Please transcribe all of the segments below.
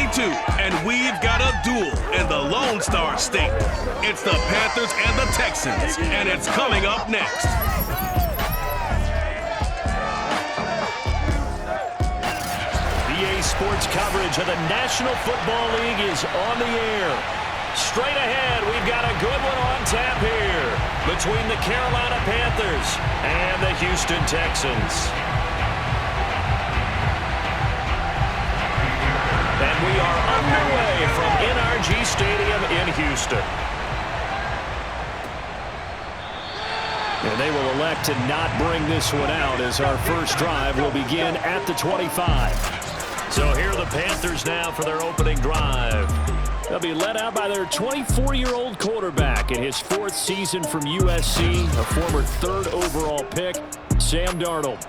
22, and we've got a duel in the Lone Star State. It's the Panthers and the Texans, and it's coming up next. EA Sports coverage of the National Football League is on the air. Straight ahead, we've got a good one on tap here between the Carolina Panthers and the Houston Texans. And we are underway from NRG Stadium in Houston. And they will elect to not bring this one out as our first drive will begin at the 25. So here are the Panthers now for their opening drive. They'll be led out by their 24-year-old quarterback in his fourth season from USC, a former third overall pick, Sam Darnold.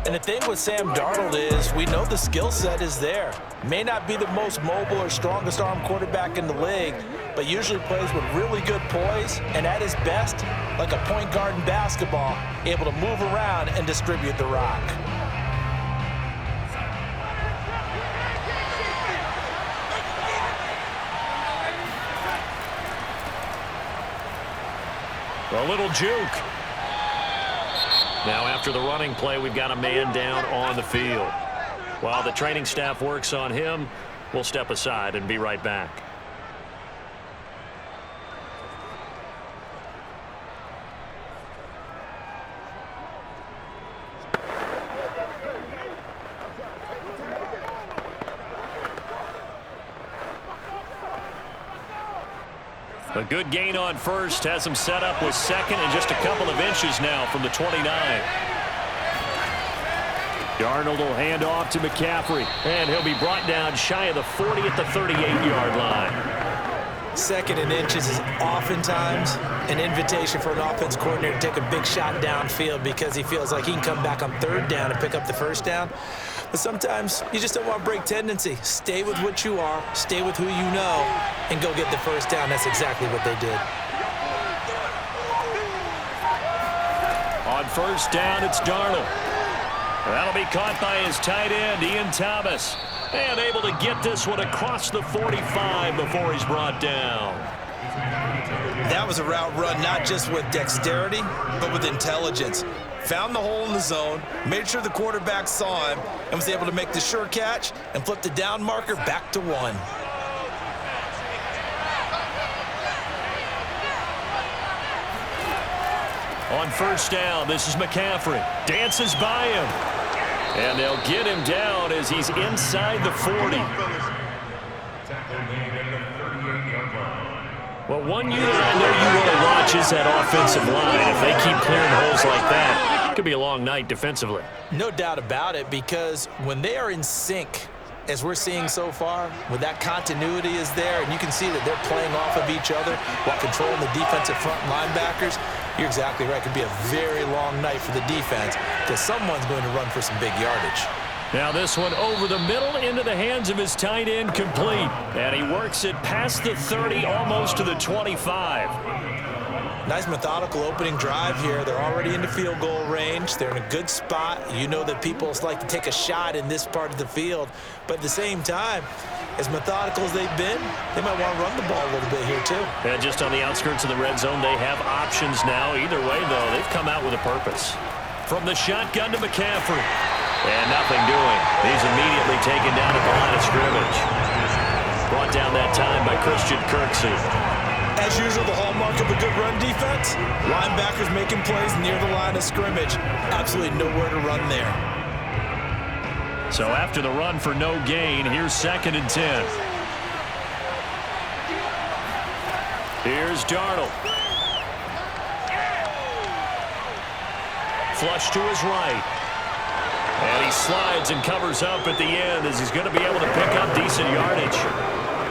And the thing with Sam Darnold is we know the skill set is there. May not be the most mobile or strongest arm quarterback in the league, but usually plays with really good poise and at his best, like a point guard in basketball, able to move around and distribute the rock. A little juke. Now after the running play, we've got a man down on the field. While the training staff works on him, we'll step aside and be right back. A good gain on first has him set up with second and just a couple of inches now from the 29. Darnold will hand off to McCaffrey, and he'll be brought down shy of the 40 at the 38-yard line. Second and inches is oftentimes an invitation for an offense coordinator to take a big shot downfield because he feels like he can come back on third down and pick up the first down. But sometimes you just don't want to break tendency. Stay with what you are, stay with who you know, and go get the first down. That's exactly what they did. On first down, it's Darnold. That'll be caught by his tight end, Ian Thomas. And able to get this one across the 45 before he's brought down. That was a route run not just with dexterity, but with intelligence. Found the hole in the zone, made sure the quarterback saw him, and was able to make the sure catch and flip the down marker back to 1. On first down, this is McCaffrey. Dances by him. And they'll get him down as he's inside the 40. Well, one unit I know you want to watch is that offensive line. If they keep clearing holes like that, it could be a long night defensively. No doubt about it, because when they are in sync, as we're seeing so far, when that continuity is there, and you can see that they're playing off of each other while controlling the defensive front linebackers, you're exactly right. It could be a very long night for the defense because someone's going to run for some big yardage. Now this one over the middle into the hands of his tight end, complete. And he works it past the 30, almost to the 25. Nice methodical opening drive here. They're already in the field goal range. They're in a good spot. You know that people like to take a shot in this part of the field. But at the same time, as methodical as they've been, they might want to run the ball a little bit here too. And just on the outskirts of the red zone, they have options now. Either way, though, they've come out with a purpose. From the shotgun to McCaffrey. And nothing doing. He's immediately taken down at the line of scrimmage. Brought down that time by Christian Kirksey. As usual, the hallmark of a good run defense, linebackers making plays near the line of scrimmage. Absolutely nowhere to run there. So after the run for no gain, here's 2nd and 10. Here's Darnold. Flush to his right. And he slides and covers up at the end as he's going to be able to pick up decent yardage.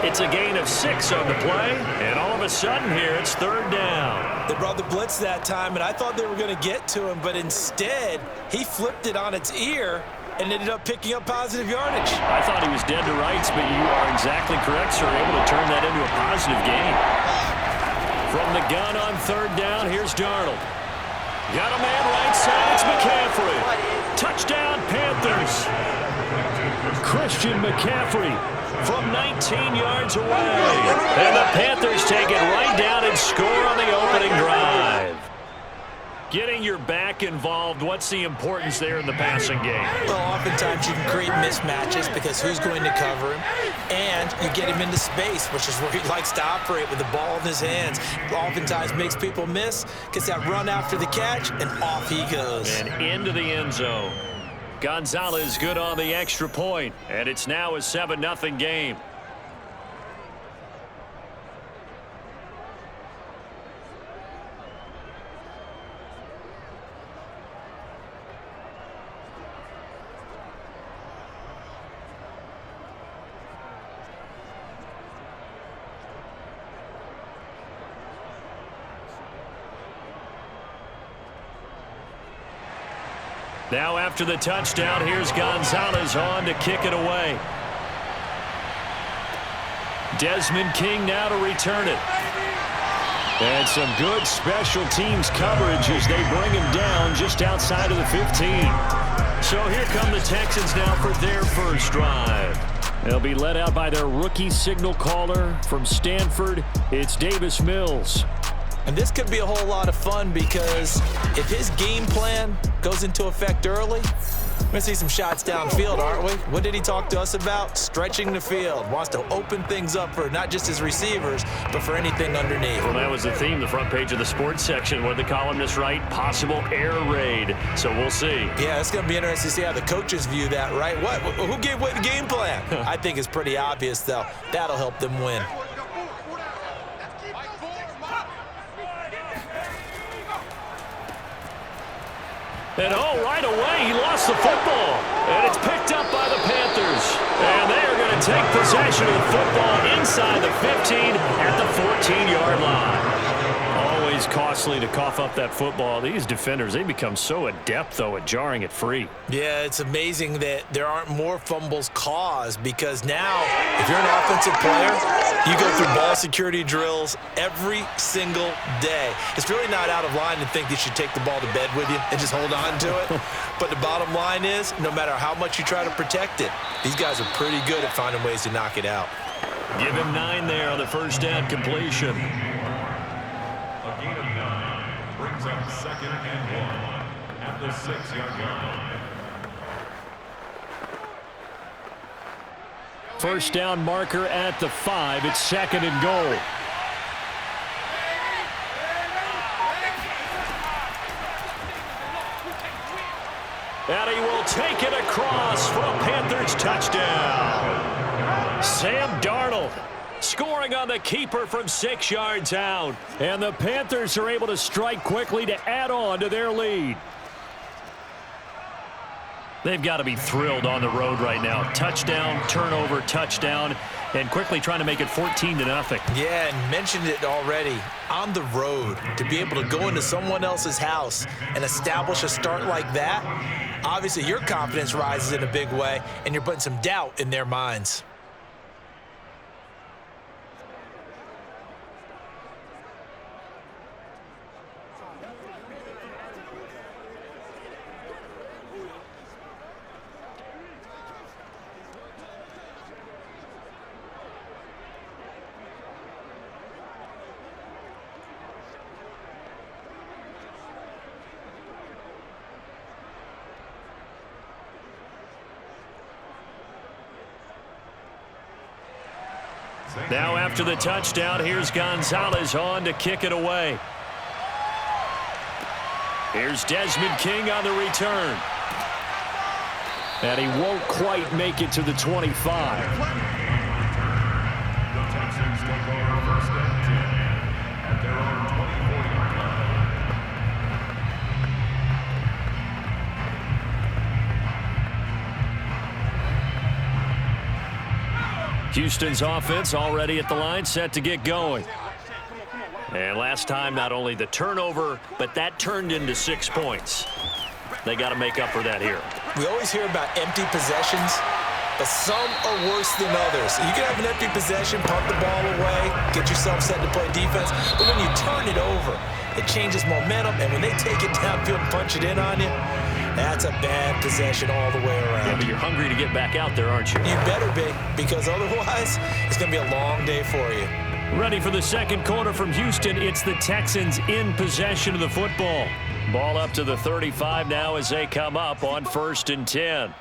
It's a gain of 6 on the play, and all of a sudden here it's 3rd down. They brought the blitz that time, and I thought they were going to get to him, but instead he flipped it on its ear and ended up picking up positive yardage. I thought he was dead to rights, but you are exactly correct, sir. Able to turn that into a positive gain. From the gun on 3rd down, here's Darnold. Got a man right side, it's McCaffrey. Touchdown, Panthers. Christian McCaffrey from 19 yards away. And the Panthers take it right down and score on the opening drive. Getting your back involved, what's the importance there in the passing game? Well, oftentimes you can create mismatches because who's going to cover him, and you get him into space, which is where he likes to operate with the ball in his hands. Oftentimes makes people miss, gets that run after the catch, and off he goes. And into the end zone. Gonzalez good on the extra point, and it's now a 7-0 game. Now after the touchdown, here's Gonzalez on to kick it away. Desmond King now to return it. And some good special teams coverage as they bring him down just outside of the 15. So here come the Texans now for their first drive. They'll be led out by their rookie signal caller from Stanford. It's Davis Mills. And this could be a whole lot of fun because if his game plan goes into effect early, we're going to see some shots downfield, aren't we? What did he talk to us about? Stretching the field. Wants to open things up for not just his receivers, but for anything underneath. Well, that was the theme, the front page of the sports section. What did the columnists write? Possible air raid. So we'll see. Yeah, it's going to be interesting to see how the coaches view that, right? Who gave away the game plan? I think it's pretty obvious, though. That'll help them win. And right away, he lost the football. And it's picked up by the Panthers. And they are going to take possession of the football inside the 15 at the 14-yard line. Always costly to cough up that football. These defenders, they become so adept, though, at jarring it free. Yeah, it's amazing that there aren't more fumbles caused because now, if you're an offensive player, you go through ball security drills every single day. It's really not out of line to think you should take the ball to bed with you and just hold on to it. But the bottom line is, no matter how much you try to protect it, these guys are pretty good at finding ways to knock it out. Give him 9 there on the first down completion. A gain of 9 brings up 2nd and 1 at the 6-yard line. First down marker at the 5. It's 2nd and goal. And he will take it across for a Panthers touchdown. Sam Darnold scoring on the keeper from 6 yards out. And the Panthers are able to strike quickly to add on to their lead. They've got to be thrilled on the road right now. Touchdown, turnover, touchdown, and quickly trying to make it 14-0. Yeah, and mentioned it already. On the road, to be able to go into someone else's house and establish a start like that, obviously your confidence rises in a big way, and you're putting some doubt in their minds. Now after the touchdown, here's Gonzalez on to kick it away. Here's Desmond King on the return. And he won't quite make it to the 25. The Texans take over 1st and 10 at their own 24-yard line. Houston's offense already at the line, set to get going. And last time, not only the turnover, but that turned into 6 points. They got to make up for that here. We always hear about empty possessions, but some are worse than others. You can have an empty possession, punt the ball away, get yourself set to play defense, but when you turn it over, it changes momentum, and when they take it downfield and punch it in on you, That's a bad possession all the way around. Yeah, but you're hungry to get back out there, aren't you? You better be, because otherwise it's going to be a long day for you. Ready for the second quarter from Houston. It's the Texans in possession of the football. Ball up to the 35 now as they come up on 1st and 10.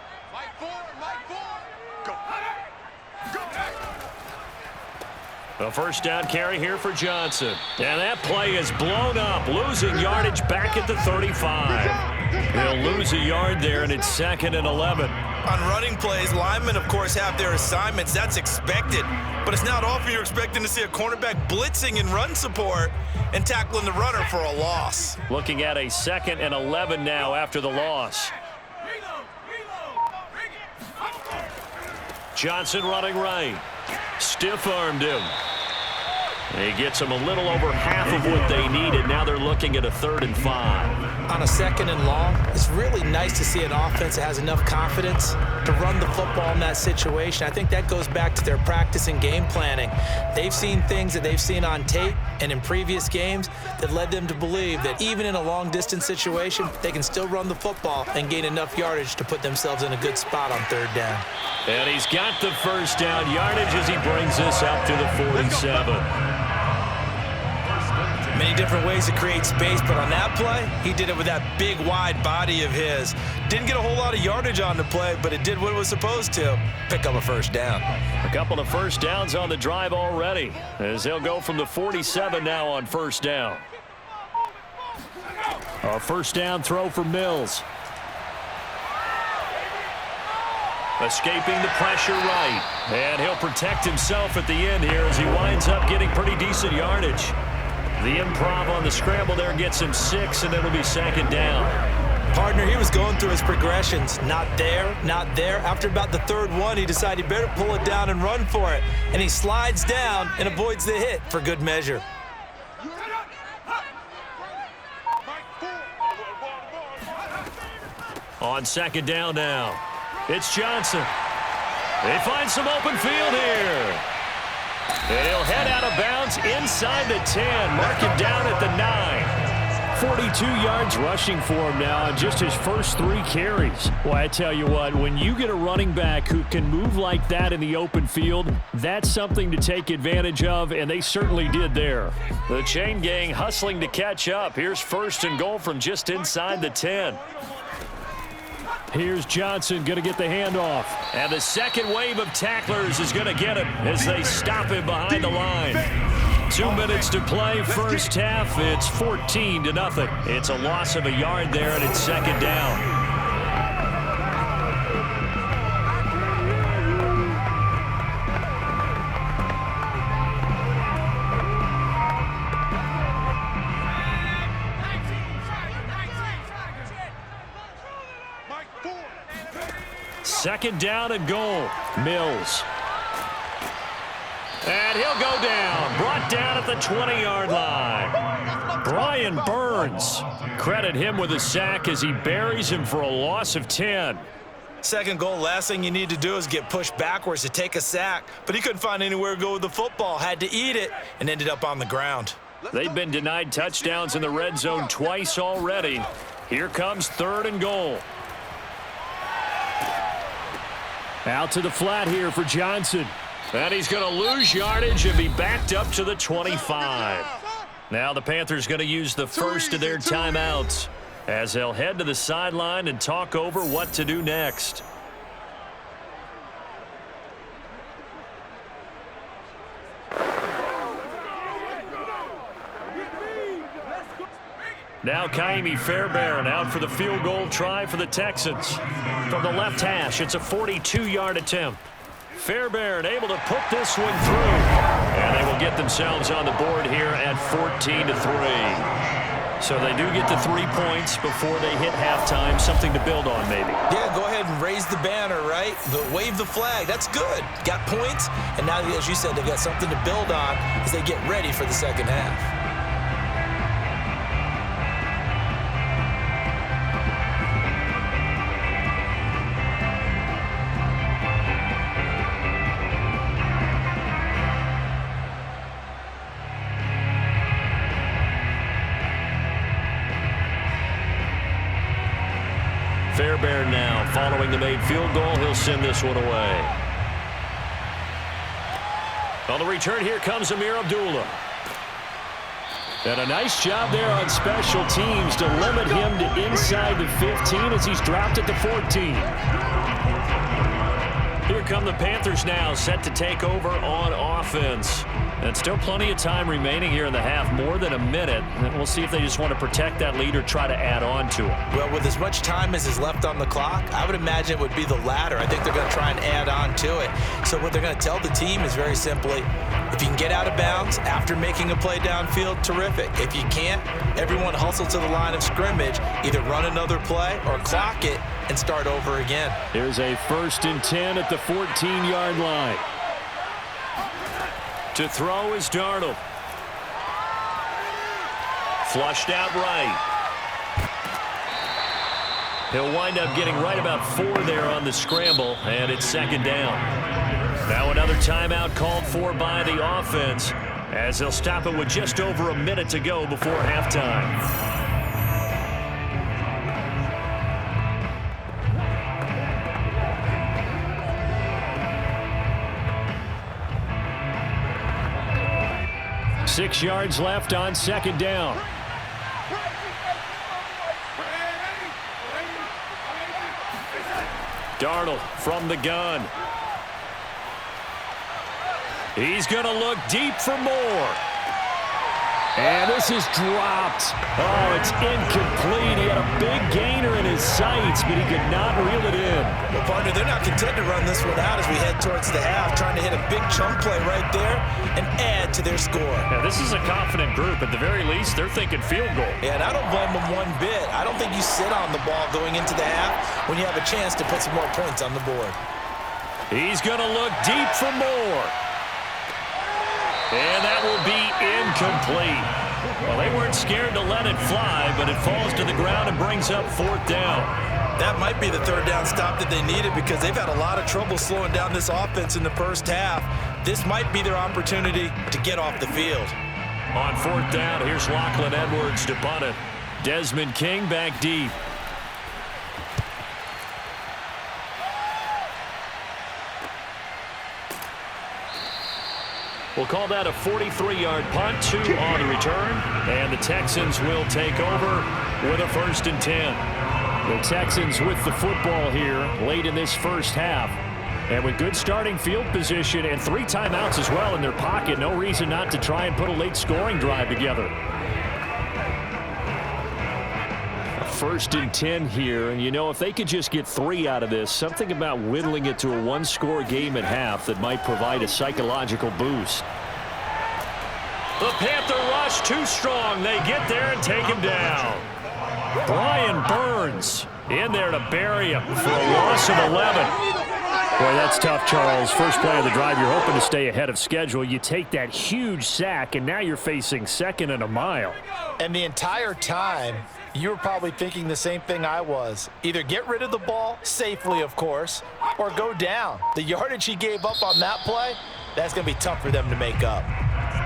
A first down carry here for Johnson. And that play is blown up, losing yardage back at the 35. He'll lose a yard there, and it's 2nd and 11. On running plays, linemen, of course, have their assignments. That's expected. But it's not often you're expecting to see a cornerback blitzing in run support and tackling the runner for a loss. Looking at a 2nd and 11 now after the loss. Johnson running right. Stiff-armed him. He gets them a little over half of what they needed. Now they're looking at a 3rd and 5. On a 2nd and long, it's really nice to see an offense that has enough confidence to run the football in that situation. I think that goes back to their practice and game planning. They've seen things that they've seen on tape and in previous games that led them to believe that even in a long-distance situation, they can still run the football and gain enough yardage to put themselves in a good spot on 3rd down. And he's got the first down yardage as he brings this up to the 47. Many different ways to create space, but on that play, he did it with that big, wide body of his. Didn't get a whole lot of yardage on the play, but it did what it was supposed to. Pick up a first down. A couple of first downs on the drive already, as they'll go from the 47 now on 1st down. A first down throw for Mills. Escaping the pressure right. And he'll protect himself at the end here as he winds up getting pretty decent yardage. The improv on the scramble there gets him 6, and it'll be 2nd down. Partner, he was going through his progressions. Not there, not there. After about the 3rd one, he decided he better pull it down and run for it. And he slides down and avoids the hit for good measure. On 2nd down now, it's Johnson. They find some open field here. And he'll head out of bounds inside the 10. Mark him down at the 9. 42 yards rushing for him now on just his first 3 carries. Well, I tell you what, when you get a running back who can move like that in the open field, that's something to take advantage of, and they certainly did there. The chain gang hustling to catch up. Here's 1st and goal from just inside the 10. Here's Johnson going to get the handoff. And the second wave of tacklers is going to get him as they stop him behind the line. 2 minutes to play, first half. It's 14-0. It's a loss of a yard there, and it's 2nd down. Second down and goal. Mills. And he'll go down. Brought down at the 20-yard line. Brian Burns. Credit him with a sack as he buries him for a loss of 10. Second goal, last thing you need to do is get pushed backwards to take a sack. But he couldn't find anywhere to go with the football. Had to eat it and ended up on the ground. They've been denied touchdowns in the red zone twice already. Here comes 3rd and goal. Out to the flat here for Johnson. And he's going to lose yardage and be backed up to the 25. Now the Panthers going to use the first of their timeouts as they'll head to the sideline and talk over what to do next. Now Kaimi Fairbairn out for the field goal try for the Texans. From the left hash, it's a 42-yard attempt. Fairbairn able to put this one through. And they will get themselves on the board here at 14-3. So they do get the 3 points before they hit halftime. Something to build on, maybe. Yeah, go ahead and raise the banner, right? But wave the flag. That's good. Got points. And now, as you said, they've got something to build on as they get ready for the second half. Bear now. Following the made field goal, he'll send this one away. On the return, here comes Amir Abdullah. And a nice job there on special teams to limit him to inside the 15 as he's dropped at the 14. Here come the Panthers now, set to take over on offense. And still plenty of time remaining here in the half, more than a minute. And we'll see if they just want to protect that lead or try to add on to it. Well, with as much time as is left on the clock, I would imagine it would be the latter. I think they're going to try and add on to it. So what they're going to tell the team is very simply, if you can get out of bounds after making a play downfield, terrific. If you can't, everyone hustle to the line of scrimmage, either run another play or clock it and start over again. Here's a 1st and 10 at the 14-yard line. To throw is Darnold. Flushed out right. He'll wind up getting right about 4 there on the scramble, and it's 2nd down. Now another timeout called for by the offense, as they'll stop it with just over a minute to go before halftime. Six yards left on 2nd down. Darnold from the gun. He's going to look deep for more. And this is dropped. Oh, it's incomplete. He had a big gainer in his sights, but he could not reel it in. Well, partner, they're not content to run this one out as we head towards the half, trying to hit a big chunk play right there and add to their score. Now, this is a confident group. At the very least, they're thinking field goal. Yeah, and I don't blame them one bit. I don't think you sit on the ball going into the half when you have a chance to put some more points on the board. He's going to look deep for more. And that will be incomplete. Well, they weren't scared to let it fly, but it falls to the ground and brings up 4th down. That might be the 3rd down stop that they needed because they've had a lot of trouble slowing down this offense in the first half. This might be their opportunity to get off the field. On 4th down, here's Lachlan Edwards to punt it. Desmond King back deep. We'll call that a 43-yard punt, 2 on the return, and the Texans will take over with a 1st and 10. The Texans with the football here late in this first half, and with good starting field position and 3 timeouts as well in their pocket, no reason not to try and put a late scoring drive together. 1st and 10 here, and you know, if they could just get 3 out of this, something about whittling it to a 1-score game at half that might provide a psychological boost. The Panther rush too strong. They get there and take him down. Brian Burns in there to bury him for a loss of 11. Boy, that's tough, Charles. First play of the drive, you're hoping to stay ahead of schedule. You take that huge sack, and now you're facing 2nd and a mile. And the entire time, you were probably thinking the same thing I was. Either get rid of the ball, safely of course, or go down. The yardage he gave up on that play, that's going to be tough for them to make up.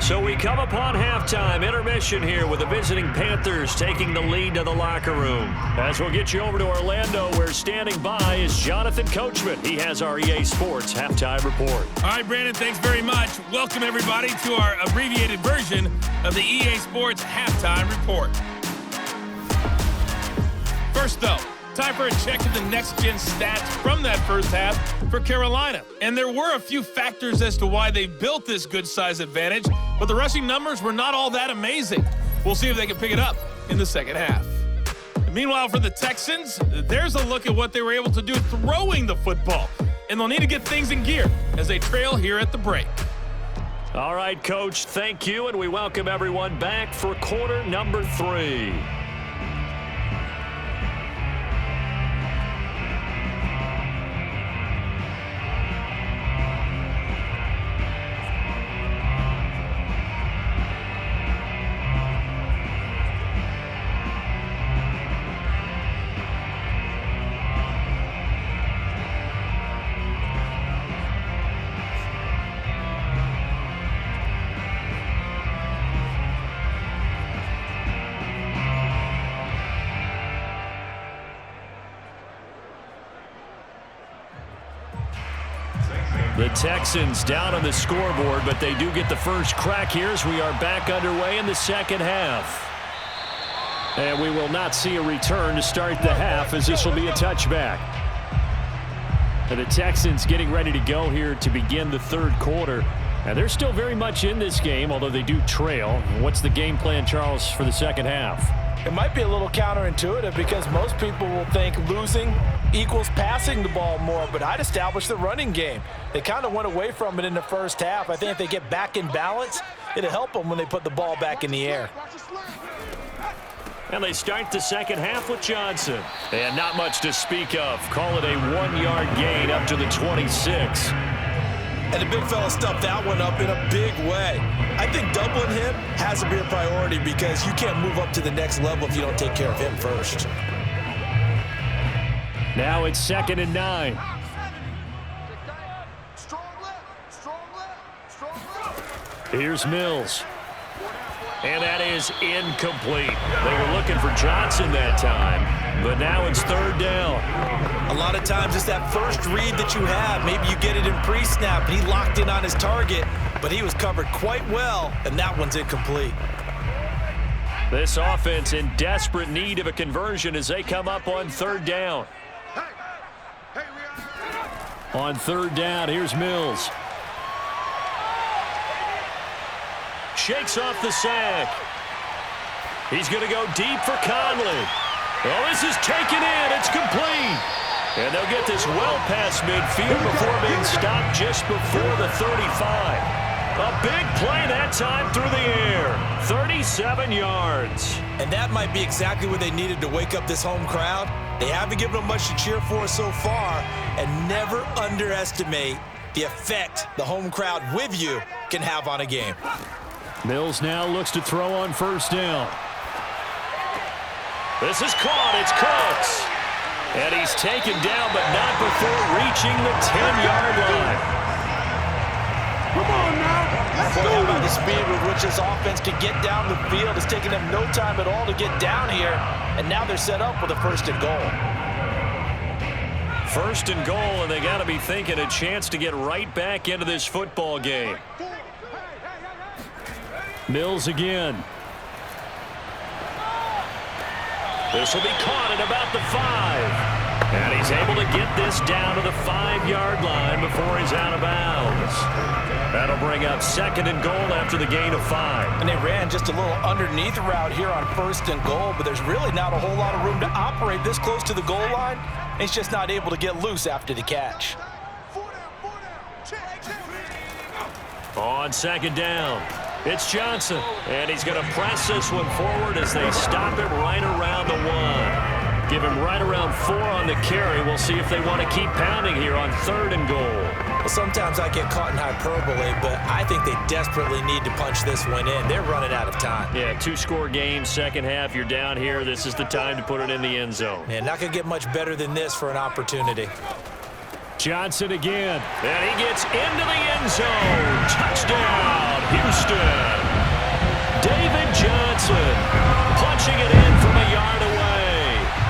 So we come upon halftime, intermission here with the visiting Panthers taking the lead to the locker room. As we'll get you over to Orlando, where standing by is Jonathan Coachman. He has our EA Sports halftime report. All right, Brandon, thanks very much. Welcome, everybody, to our abbreviated version of the EA Sports halftime report. First, though, time for a check of the next-gen stats from that first half for Carolina. And there were a few factors as to why they built this good size advantage, but the rushing numbers were not all that amazing. We'll see if they can pick it up in the second half. Meanwhile, for the Texans, there's a look at what they were able to do throwing the football. And they'll need to get things in gear as they trail here at the break. All right, Coach, thank you, and we welcome everyone back for quarter number 3. The Texans down on the scoreboard, but they do get the first crack here as we are back underway in the second half. And we will not see a return to start the half, as this will be a touchback. And the Texans getting ready to go here to begin the third quarter. And they're still very much in this game, although they do trail. What's the game plan, Charles, for the second half? It might be a little counterintuitive because most people will think losing equals passing the ball more, but I'd establish the running game. They kind of went away from it in the first half. I think if they get back in balance, it'll help them when they put the ball back in the air. And they start the second half with Johnson. And not much to speak of. Call it a 1-yard gain up to the 26. And the big fella stuffed that one up in a big way. I think doubling him has to be a priority because you can't move up to the next level if you don't take care of him first. Now it's 2nd and 9. Here's Mills. And that is incomplete. They were looking for Johnson that time, but now it's 3rd down. A lot of times it's that first read that you have. Maybe you get it in pre-snap, and he locked in on his target, but he was covered quite well, and that one's incomplete. This offense in desperate need of a conversion as they come up on 3rd down. On 3rd down, here's Mills. Shakes off the sack. He's going to go deep for Conley. Well, this is taken in. It's complete. And they'll get this well past midfield before being stopped just before the 35. A big play that time through the air. 37 yards. And that might be exactly what they needed to wake up this home crowd. They haven't given them much to cheer for so far. And never underestimate the effect the home crowd with you can have on a game. Mills now looks to throw on 1st down. This is caught. It's Cooks. And he's taken down, but not before reaching the 10-yard line. Come on now. Let's go. How about the speed with which this offense can get down the field? It's taking them no time at all to get down here. And now they're set up with a 1st and goal. 1st and goal, and they got to be thinking a chance to get right back into this football game. Mills again. This will be caught at about the 5. And he's able to get this down to the 5-yard line before he's out of bounds. That'll bring up 2nd and goal after the gain of 5. And they ran just a little underneath route here on 1st and goal, but there's really not a whole lot of room to operate this close to the goal line. He's just not able to get loose after the catch. On 2nd down, it's Johnson. And he's going to press this one forward as they stop him right around the 1. Give him right around 4 on the carry. We'll see if they want to keep pounding here on 3rd and goal. Well, sometimes I get caught in hyperbole, but I think they desperately need to punch this one in. They're running out of time. Yeah, 2-score game, second half. You're down here. This is the time to put it in the end zone. Yeah, not going to get much better than this for an opportunity. Johnson again. And he gets into the end zone. Touchdown, Houston. David Johnson punching it in from a yard away.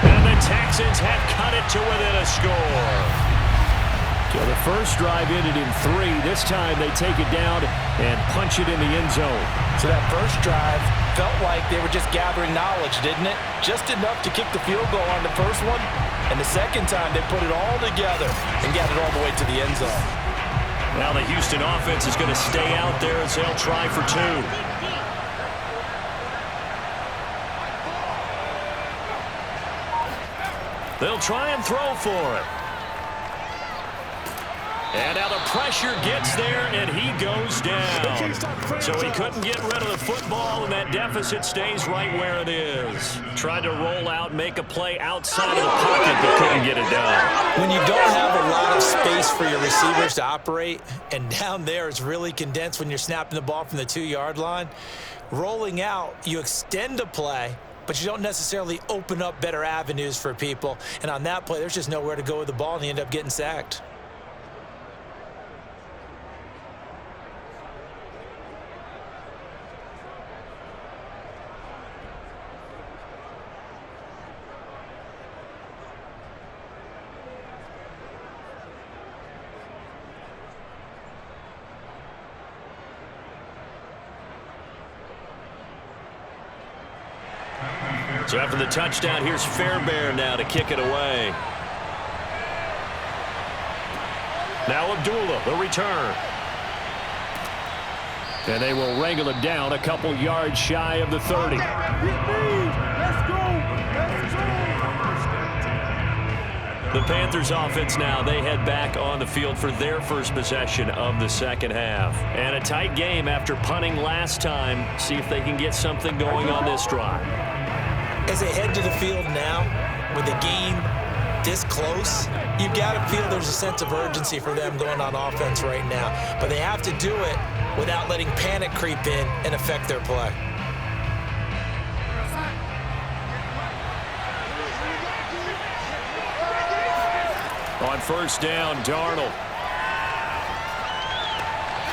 And the Texans have cut it to within a score. So the first drive ended in 3. This time they take it down and punch it in the end zone. So that first drive felt like they were just gathering knowledge, didn't it? Just enough to kick the field goal on the first one. And the second time they put it all together and got it all the way to the end zone. Now the Houston offense is going to stay out there as they'll try for 2. They'll try and throw for it. And now the pressure gets there, and he goes down. So he couldn't get rid of the football, and that deficit stays right where it is. Tried to roll out, make a play outside of the pocket, but couldn't get it done. When you don't have a lot of space for your receivers to operate, and down there it's really condensed when you're snapping the ball from the 2-yard line, rolling out, you extend a play, but you don't necessarily open up better avenues for people. And on that play, there's just nowhere to go with the ball, and you end up getting sacked. So after the touchdown, here's Fairbairn now to kick it away. Now Abdullah, the return. And they will wrangle him down a couple yards shy of the 30. The Panthers offense now, they head back on the field for their first possession of the second half. And a tight game after punting last time. See if they can get something going on this drive. As they head to the field now, with the game this close, you got to feel there's a sense of urgency for them going on offense right now. But they have to do it without letting panic creep in and affect their play. On first down, Darnold.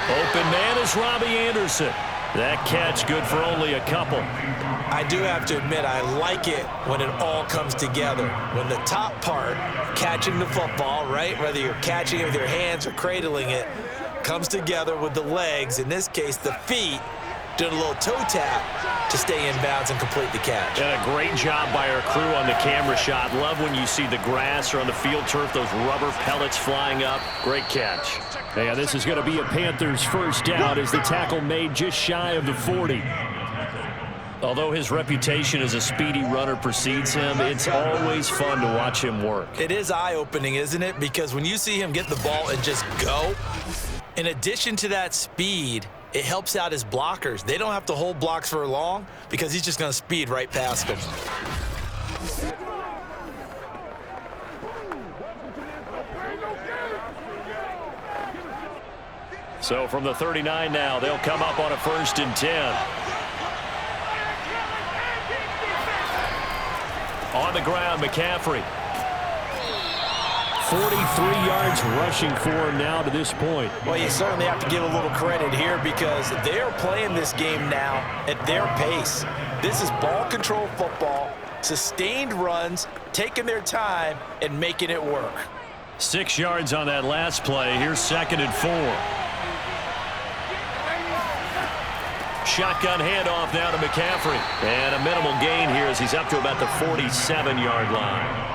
Open man is Robbie Anderson. That catch good for only a couple. I do have to admit, I like it when it all comes together. When the top part, catching the football, right, whether you're catching it with your hands or cradling it, comes together with the legs, in this case the feet, doing a little toe tap to stay in bounds and complete the catch. And a great job by our crew on the camera shot. Love when you see the grass or on the field turf, those rubber pellets flying up. Great catch. And this is going to be a Panthers first down as the tackle made just shy of the 40. Although his reputation as a speedy runner precedes him, it's always fun to watch him work. It is eye-opening, isn't it? Because when you see him get the ball and just go, in addition to that speed, it helps out his blockers. They don't have to hold blocks for long because he's just going to speed right past them. So from the 39 now, they'll come up on a 1st and 10. On the ground, McCaffrey. 43 yards rushing for him now to this point. Well, you certainly have to give a little credit here because they're playing this game now at their pace. This is ball control football, sustained runs, taking their time and making it work. 6 yards on that last play. Here's 2nd and 4. Shotgun handoff now to McCaffrey. And a minimal gain here as he's up to about the 47-yard line.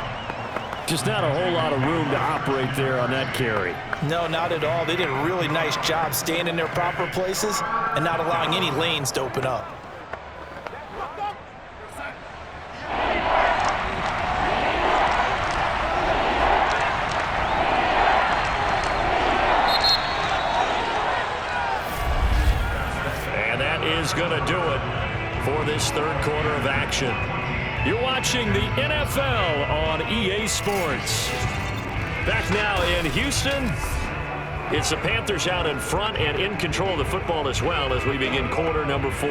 Just not a whole lot of room to operate there on that carry. No, not at all. They did a really nice job staying in their proper places and not allowing any lanes to open up. Is going to do it for this third quarter of action. You're watching the NFL on EA Sports. Back now in Houston. It's the Panthers out in front and in control of the football as well as we begin quarter number 4.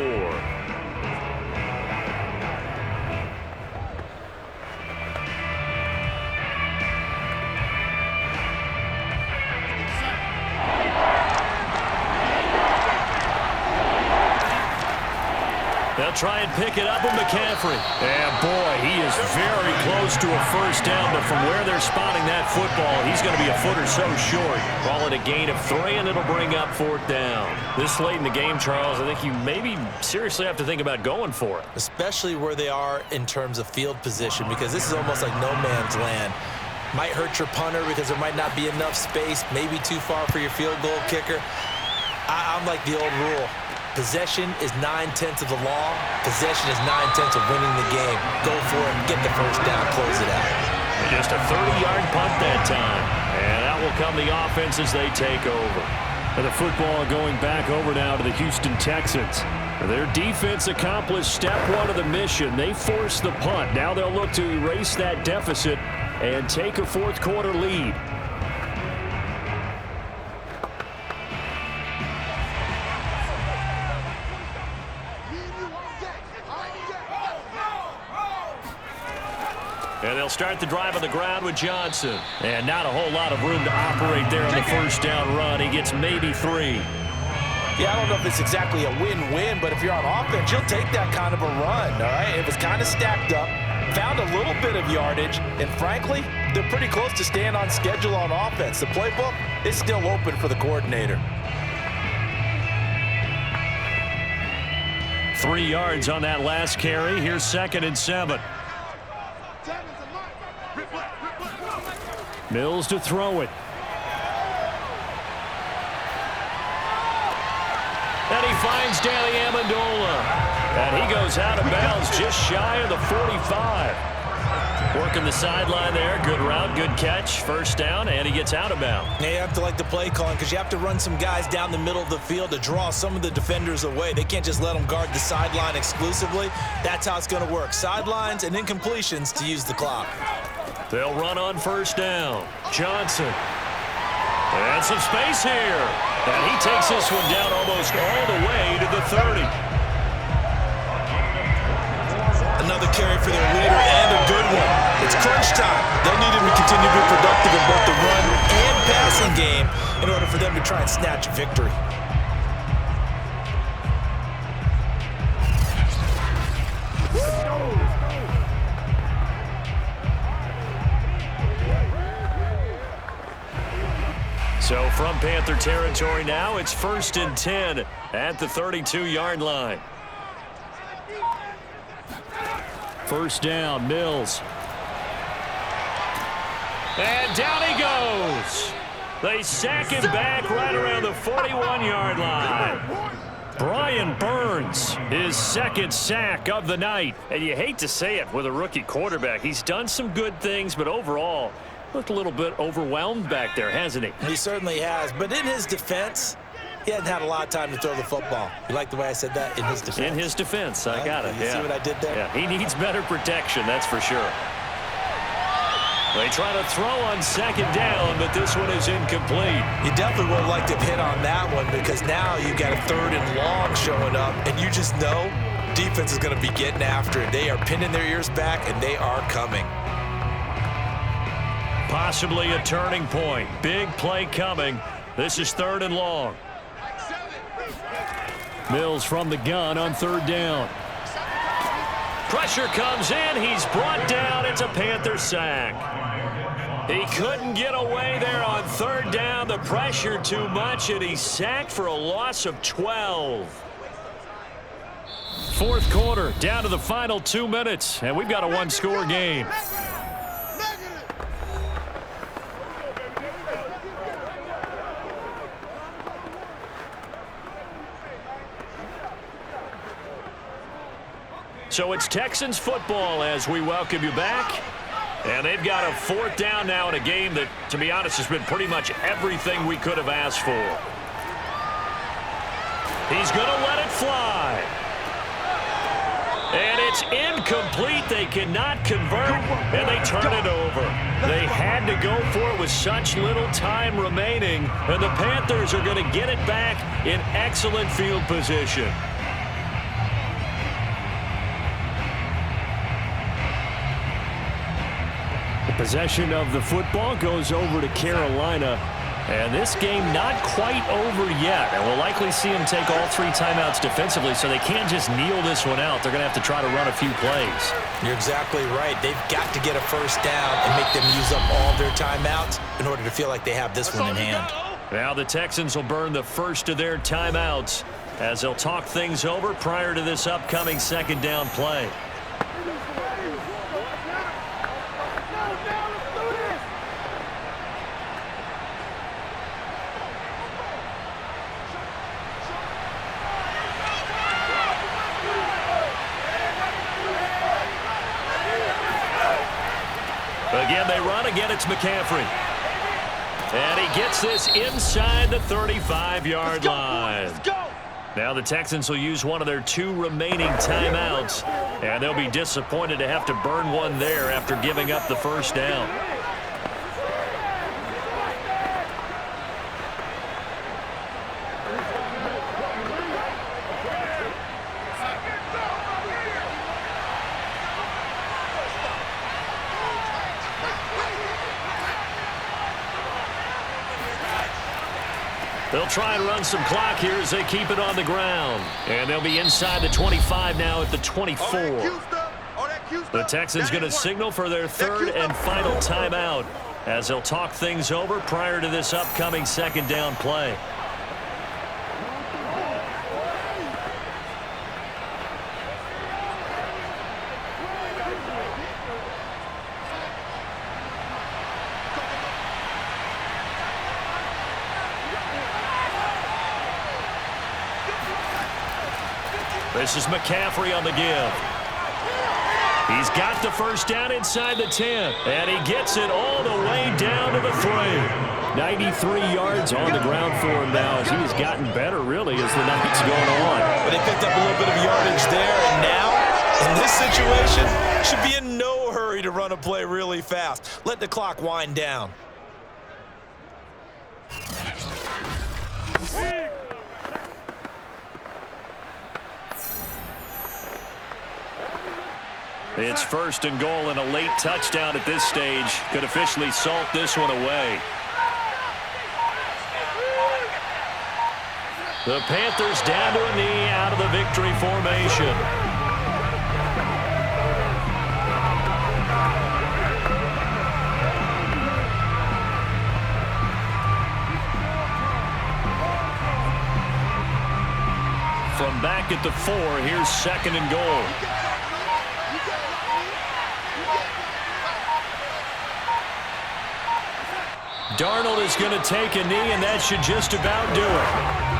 They'll try and pick it up with McCaffrey. And boy, he is very close to a first down, but from where they're spotting that football, he's going to be a foot or so short. Call it a gain of 3, and it'll bring up 4th down. This late in the game, Charles, I think you maybe seriously have to think about going for it. Especially where they are in terms of field position, because this is almost like no man's land. Might hurt your punter because there might not be enough space, maybe too far for your field goal kicker. I'm like the old rule. Possession is 9/10 of the law. Possession is 9/10 of winning the game. Go for it, get the first down, close it out. Just a 30-yard punt that time. And out will come the offense as they take over. And the football going back over now to the Houston Texans. Their defense accomplished step 1 of the mission. They forced the punt. Now they'll look to erase that deficit and take a fourth quarter lead. And they'll start the drive on the ground with Johnson. And not a whole lot of room to operate there on the first down run. He gets maybe 3. Yeah, I don't know if it's exactly a win-win, but if you're on offense, you'll take that kind of a run, all right? It was kind of stacked up, found a little bit of yardage, and frankly, they're pretty close to staying on schedule on offense. The playbook is still open for the coordinator. 3 yards on that last carry. Here's 2nd and 7. Mills to throw it. And he finds Danny Amendola. And he goes out of bounds just shy of the 45. Working the sideline there. Good route, good catch. First down, and he gets out of bounds. Yeah, you have to like the play calling because you have to run some guys down the middle of the field to draw some of the defenders away. They can't just let them guard the sideline exclusively. That's how it's going to work. Sidelines and incompletions to use the clock. They'll run on first down. Johnson. And some space here. And he takes this one down almost all the way to the 30. Another carry for their leader and a good one. It's crunch time. They'll need him to continue to be productive in both the run and passing game in order for them to try and snatch a victory. So from Panther territory now, it's 1st and 10 at the 32-yard line. First down, Mills. And down he goes. They sack him back right around the 41-yard line. Brian Burns, his 2nd sack of the night. And you hate to say it with a rookie quarterback. He's done some good things, but overall, looked a little bit overwhelmed back there, hasn't he? He certainly has. But in his defense, he hasn't had a lot of time to throw the football. You like the way I said that? In his defense. In his defense. I got it. You see what I did there? Yeah, he needs better protection, that's for sure. They try to throw on 2nd down, but this one is incomplete. You definitely would like to hit on that one because now you've got a 3rd and long showing up, and you just know defense is going to be getting after it. They are pinning their ears back, and they are coming. Possibly a turning point. Big play coming. This is 3rd and long. Mills from the gun on 3rd down. Pressure comes in. He's brought down. It's a Panther sack. He couldn't get away there on 3rd down. The pressure too much, and he's sacked for a loss of 12. 4th quarter, down to the final 2 minutes, and we've got a 1-score game. So it's Texans football as we welcome you back. And they've got a 4th down now in a game that, to be honest, has been pretty much everything we could have asked for. He's going to let it fly. And it's incomplete. They cannot convert, and they turn it over. They had to go for it with such little time remaining, and the Panthers are going to get it back in excellent field position. Possession of the football goes over to Carolina. And this game not quite over yet. And we'll likely see them take all 3 timeouts defensively, so they can't just kneel this one out. They're going to have to try to run a few plays. You're exactly right. They've got to get a 1st down and make them use up all their timeouts in order to feel like they have this one in hand. Now the Texans will burn the first of their timeouts as they'll talk things over prior to this upcoming 2nd down play. Again, they run. Again, it's McCaffrey. And he gets this inside the 35-yard line. Now the Texans will use one of their 2 remaining timeouts, and they'll be disappointed to have to burn one there after giving up the 1st down. They'll try and run some clock here as they keep it on the ground. And they'll be inside the 25 now at the 24. The Texans going to signal for their 3rd and final timeout as they'll talk things over prior to this upcoming 2nd down play. This is McCaffrey on the give. He's got the first down inside the 10, and he gets it all the way down to the 3. 93 yards on the ground for him now as he's gotten better, really, as the night's going on. But they picked up a little bit of yardage there, and now, in this situation, should be in no hurry to run a play really fast. Let the clock wind down. It's first and goal, and a late touchdown at this stage could officially salt this one away. The Panthers down to a knee out of the victory formation. From back at the 4, here's second and goal. Darnold is going to take a knee, and that should just about do it.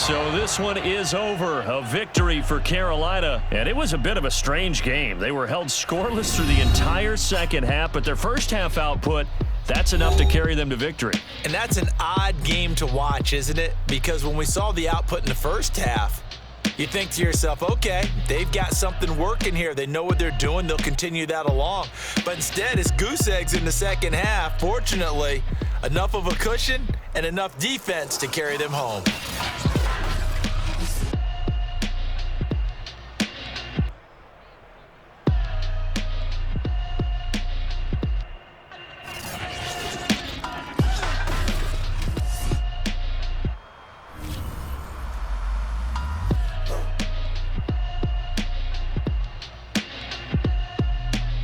So this one is over. A victory for Carolina. And it was a bit of a strange game. They were held scoreless through the entire second half, but their first half output, that's enough to carry them to victory. And that's an odd game to watch, isn't it? Because when we saw the output in the first half, you think to yourself, okay, they've got something working here. They know what they're doing. They'll continue that along. But instead, it's goose eggs in the second half. Fortunately, enough of a cushion and enough defense to carry them home.